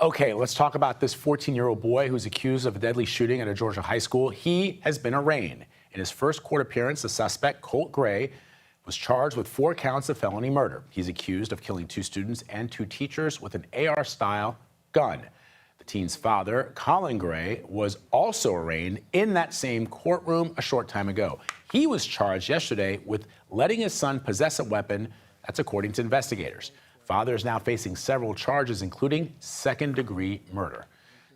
Okay, let's talk about this 14-year-old boy who's accused of a deadly shooting at a Georgia high school. He has been arraigned. In his first court appearance, the suspect, Colt Gray, was charged with 4 counts of felony murder. He's accused of killing 2 students and 2 teachers with an AR-style gun. The teen's father, Colin Gray, was also arraigned in that same courtroom a short time ago. He was charged yesterday with letting his son possess a weapon. That's according to investigators. Father is now facing several charges, including second-degree murder.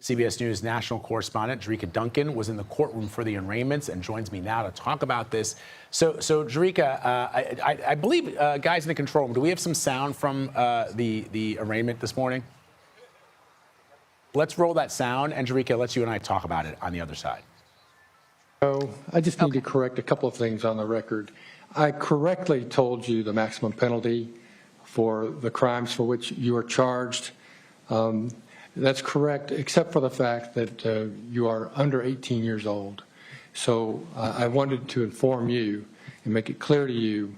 CBS News national correspondent Jericka Duncan was in the courtroom for the arraignments and joins me now to talk about this. So Jericka, I believe, guys in the control room, do we have some sound from the arraignment this morning? Let's roll that sound, and Jericka, let's you and I talk about it on the other side. So I just need to correct a couple of things on the record. I correctly told you the maximum penalty for the crimes for which you are charged. That's correct, except for the fact that you are under 18 years old. So I wanted to inform you and make it clear to you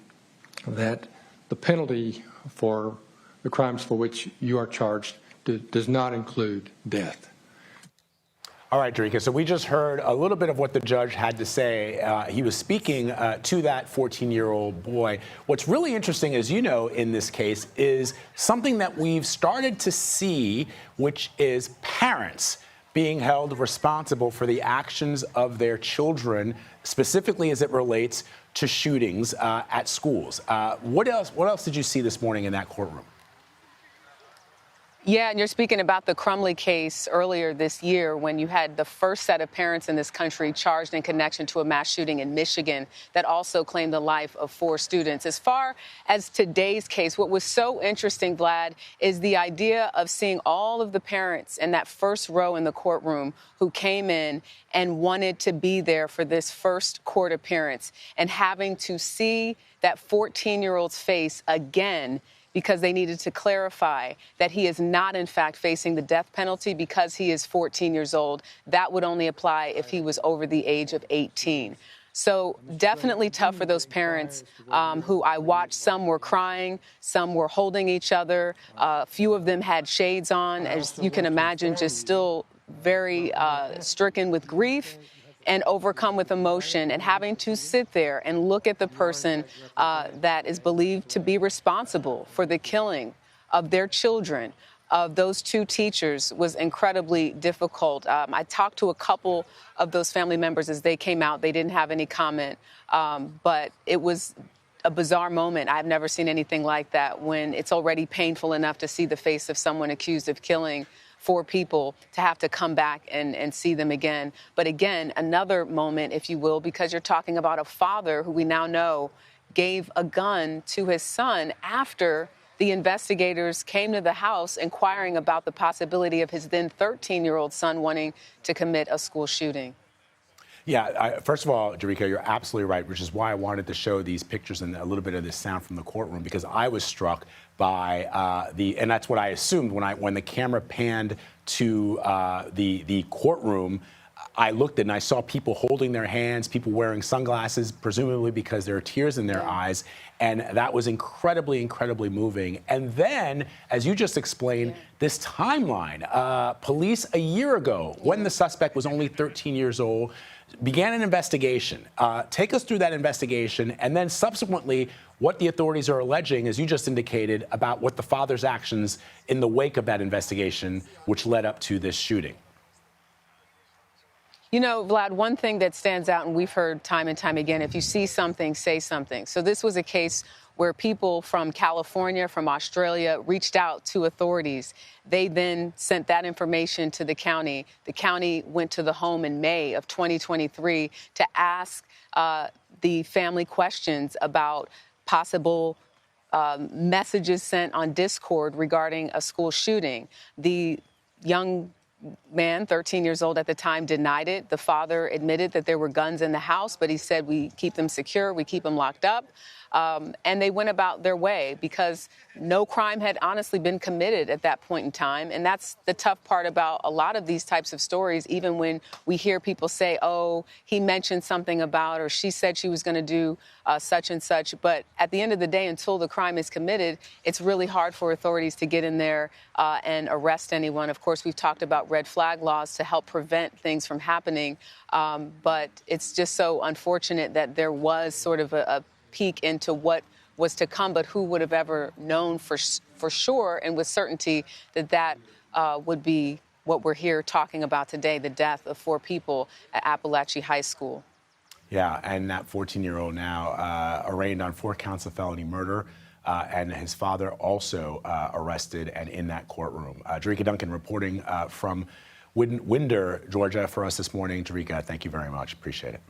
that the penalty for the crimes for which you are charged does not include death. All right, Jericka, so we just heard a little bit of what the judge had to say. He was speaking to that 14-year-old boy. What's really interesting, as you know, in this case is something that we've started to see, which is parents being held responsible for the actions of their children, specifically as it relates to shootings at schools. What else did you see this morning in that courtroom? Yeah, and you're speaking about the Crumley case earlier this year when you had the first set of parents in this country charged in connection to a mass shooting in Michigan that also claimed the life of 4 students. As far as today's case, what was so interesting, Vlad, is the idea of seeing all of the parents in that first row in the courtroom who came in and wanted to be there for this first court appearance and having to see that 14-year-old's face again because they needed to clarify that he is not, in fact, facing the death penalty because he is 14 years old. That would only apply if he was over the age of 18. So definitely tough for those parents who I watched. Some were crying, some were holding each other. A few of them had shades on, as you can imagine, just still very stricken with grief and overcome with emotion, and having to sit there and look at the person that is believed to be responsible for the killing of their children, of those 2 teachers, was incredibly difficult. I talked to a couple of those family members as they came out. They didn't have any comment, but it was a bizarre moment. I've never seen anything like that, when it's already painful enough to see the face of someone accused of killing 4 people, to have to come back and see them again. But again, another moment, if you will, because you're talking about a father who we now know gave a gun to his son after the investigators came to the house inquiring about the possibility of his then 13-year-old son wanting to commit a school shooting. Yeah, first of all, Jericka, you're absolutely right, which is why I wanted to show these pictures and a little bit of this sound from the courtroom, because I was struck by and that's what I assumed when the camera panned to the courtroom. I looked and I saw people holding their hands, people wearing sunglasses, presumably because there are tears in their eyes. And that was incredibly, incredibly moving. And then, as you just explained, this timeline, police a year ago, when the suspect was only 13 years old, began an investigation. Take us through that investigation, and then subsequently what the authorities are alleging, as you just indicated, about what the father's actions in the wake of that investigation, which led up to this shooting. You know, Vlad, one thing that stands out, and we've heard time and time again, if you see something, say something. So this was a case where people from California, from Australia, reached out to authorities. They then sent that information to the county. The county went to the home in May of 2023 to ask the family questions about possible messages sent on Discord regarding a school shooting. The young man, 13 years old at the time, denied it. The father admitted that there were guns in the house, but he said, we keep them secure, we keep them locked up. and they went about their way because no crime had honestly been committed at that point in time. And that's the tough part about a lot of these types of stories, even when we hear people say, oh, he mentioned something about, or she said she was going to do such and such. But at the end of the day, until the crime is committed, it's really hard for authorities to get in there and arrest anyone. Of course, we've talked about red flag laws to help prevent things from happening. But it's just so unfortunate that there was sort of a peek into what was to come, but who would have ever known for sure and with certainty that would be what we're here talking about today, the death of 4 people at Appalachia High School. Yeah, and that 14-year-old now arraigned on 4 counts of felony murder, and his father also arrested and in that courtroom. Jericka Duncan reporting from Winder, Georgia for us this morning. Jericka, thank you very much. Appreciate it.